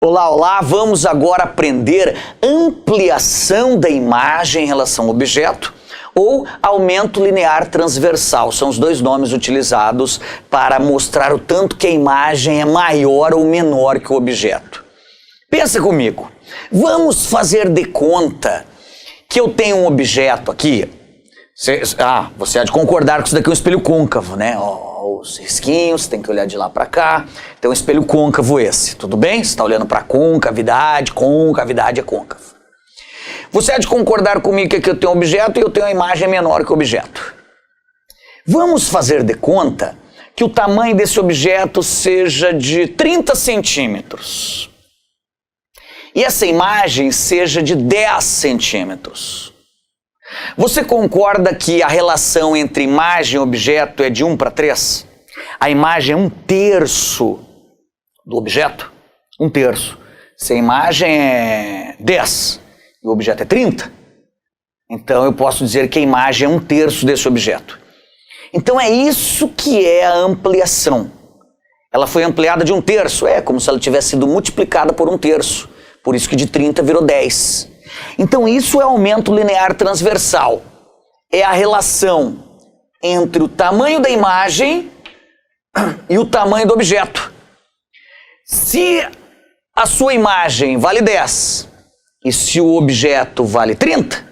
Olá, olá! Vamos agora aprender ampliação da imagem em relação ao objeto ou aumento linear transversal. São os dois nomes utilizados para mostrar o tanto que a imagem é maior ou menor que o objeto. Pensa comigo. Vamos fazer de conta que eu tenho um objeto aqui. Você há de concordar que isso daqui é um espelho côncavo, né? Os risquinhos, tem que olhar de lá para cá. Então, um espelho côncavo esse, tudo bem? Você está olhando para concavidade é côncavo. Você há de concordar comigo que aqui eu tenho um objeto e eu tenho uma imagem menor que o objeto. Vamos fazer de conta que o tamanho desse objeto seja de 30 centímetros. E essa imagem seja de 10 centímetros. Você concorda que a relação entre imagem e objeto é de 1:3? A imagem é 1/3 do objeto? 1/3. Se a imagem é 10 e o objeto é 30, então eu posso dizer que a imagem é 1/3 desse objeto. Então é isso que é a ampliação. Ela foi ampliada de 1/3, como se ela tivesse sido multiplicada por 1/3. Por isso que de 30 virou 10. Então isso é aumento linear transversal. É a relação entre o tamanho da imagem e o tamanho do objeto. Se a sua imagem vale 10 e se o objeto vale 30,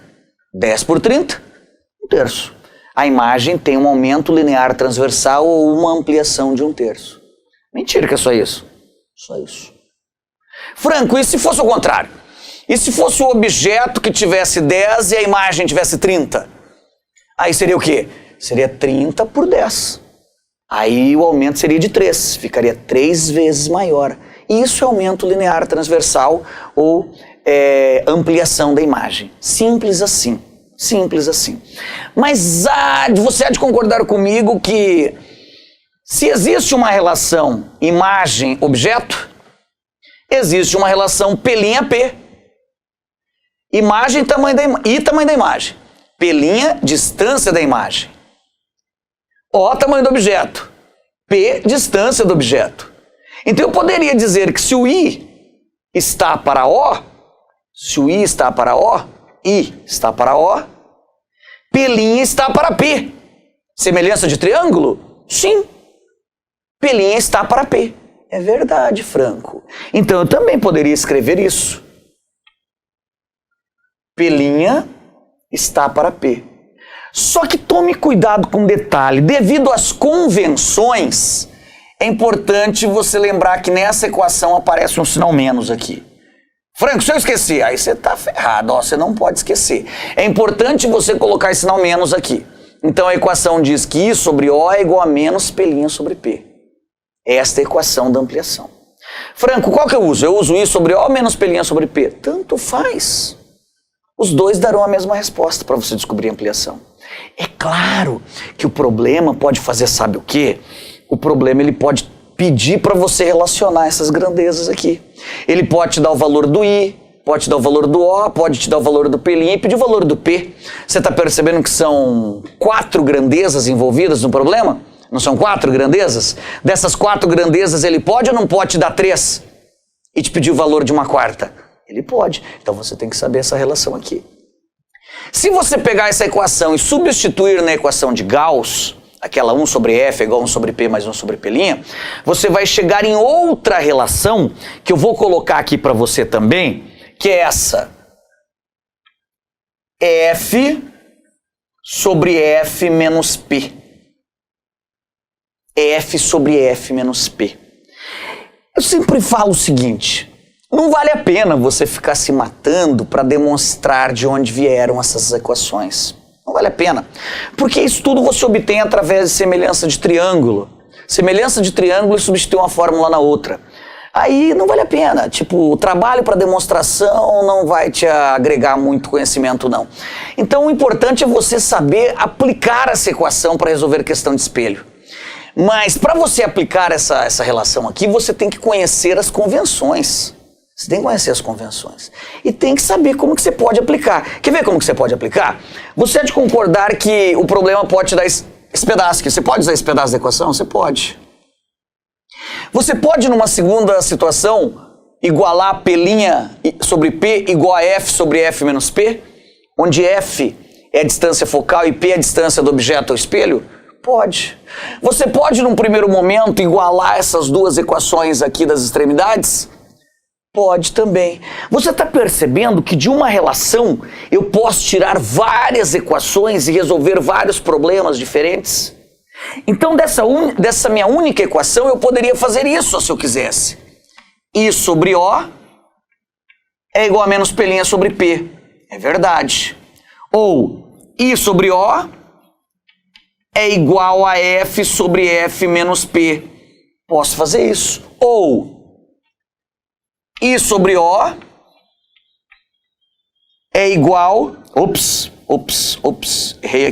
10 por 30, 1/3. A imagem tem um aumento linear transversal ou uma ampliação de 1/3. Mentira que é só isso. Só isso. Franco, e se fosse o contrário? E se fosse o objeto que tivesse 10 e a imagem tivesse 30? Aí seria o quê? Seria 30 por 10. Aí o aumento seria de 3, ficaria 3 vezes maior. E isso é aumento linear transversal ou ampliação da imagem. Simples assim. Simples assim. Mas você há de concordar comigo que se existe uma relação imagem-objeto, existe uma relação P'-P. Imagem e tamanho da imagem. P', distância da imagem. O, tamanho do objeto. P, distância do objeto. Então eu poderia dizer que se o I está para O, I está para O, P' está para P. Semelhança de triângulo? Sim. P' está para P. É verdade, Franco. Então eu também poderia escrever isso. P' está para P. Só que tome cuidado com um detalhe. Devido às convenções, é importante você lembrar que nessa equação aparece um sinal menos aqui. Franco, se eu esquecer, aí você está ferrado, você não pode esquecer. É importante você colocar esse sinal menos aqui. Então a equação diz que I sobre O é igual a menos P' sobre P. Esta é a equação da ampliação. Franco, qual que eu uso? Eu uso I sobre O menos P' sobre P. Tanto faz. Os dois darão a mesma resposta para você descobrir a ampliação. É claro que o problema pode fazer, sabe o quê? O problema ele pode pedir para você relacionar essas grandezas aqui. Ele pode te dar o valor do I, pode te dar o valor do O, pode te dar o valor do P' e pedir o valor do P. Você está percebendo que são 4 grandezas envolvidas no problema? Não são 4 grandezas? Dessas 4 grandezas ele pode ou não pode te dar 3 e te pedir o valor de uma 4ª? Ele pode. Então você tem que saber essa relação aqui. Se você pegar essa equação e substituir na equação de Gauss, aquela 1 sobre F é igual a 1 sobre P mais 1 sobre P', você vai chegar em outra relação que eu vou colocar aqui para você também, que é essa. F sobre F menos P. F sobre F menos P. Eu sempre falo o seguinte: não vale a pena você ficar se matando para demonstrar de onde vieram essas equações. Não vale a pena. Porque isso tudo você obtém através de semelhança de triângulo. Semelhança de triângulo e substituir uma fórmula na outra. Aí não vale a pena. Tipo, o trabalho para demonstração não vai te agregar muito conhecimento, não. Então o importante é você saber aplicar essa equação para resolver questão de espelho. Mas para você aplicar essa relação aqui, você tem que conhecer as convenções. Você tem que conhecer as convenções. E tem que saber como que você pode aplicar. Quer ver como que você pode aplicar? Você há de concordar que o problema pode te dar esse pedaço aqui. Você pode usar esse pedaço da equação? Você pode. Você pode, numa segunda situação, igualar P' sobre P igual a F sobre F menos P? Onde F é a distância focal e P é a distância do objeto ao espelho? Pode. Você pode, num primeiro momento, igualar essas duas equações aqui das extremidades? Pode também. Você está percebendo que de uma relação eu posso tirar várias equações e resolver vários problemas diferentes? Então, dessa minha única equação, eu poderia fazer isso se eu quisesse. I sobre O é igual a menos P' sobre P. É verdade. Ou I sobre O é igual a F sobre F menos P. Posso fazer isso. Ou I sobre O é igual... Errei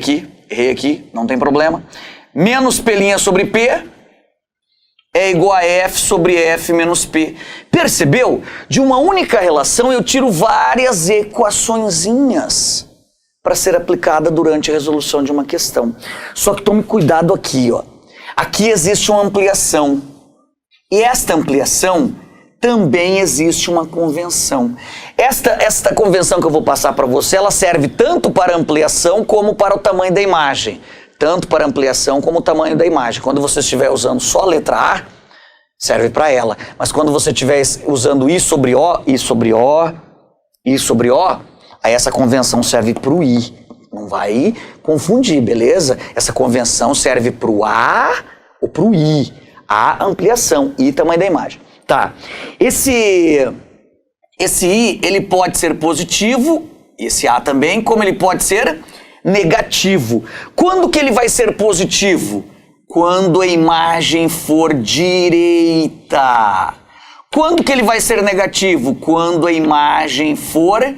aqui, não tem problema. Menos P' sobre P é igual a F sobre F menos P. Percebeu? De uma única relação eu tiro várias equaçõezinhas para ser aplicada durante a resolução de uma questão. Só que tome cuidado aqui, ó. Aqui existe uma ampliação. E esta ampliação também existe uma convenção. Esta convenção que eu vou passar para você, ela serve tanto para ampliação como para o tamanho da imagem. Tanto para ampliação como o tamanho da imagem. Quando você estiver usando só a letra A, serve para ela. Mas quando você estiver usando I sobre O, I sobre O, I sobre O, aí essa convenção serve para o I. Não vai confundir, beleza? Essa convenção serve para o A ou para o I. A ampliação, I tamanho da imagem. Tá. Esse I, ele pode ser positivo, esse A também, como ele pode ser negativo. Quando que ele vai ser positivo? Quando a imagem for direita. Quando que ele vai ser negativo? Quando a imagem for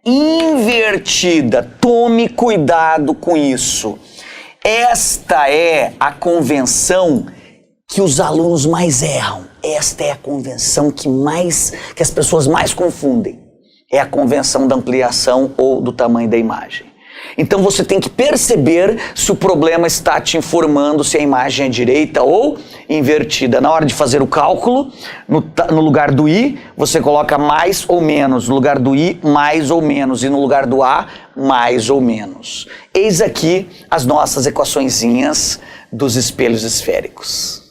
invertida. Tome cuidado com isso. Esta é a convenção que os alunos mais erram. Esta é a convenção que as pessoas mais confundem. É a convenção da ampliação ou do tamanho da imagem. Então você tem que perceber se o problema está te informando se a imagem é direita ou invertida. Na hora de fazer o cálculo, no lugar do I, você coloca mais ou menos. No lugar do I, mais ou menos. E no lugar do A, mais ou menos. Eis aqui as nossas equaçõezinhas dos espelhos esféricos.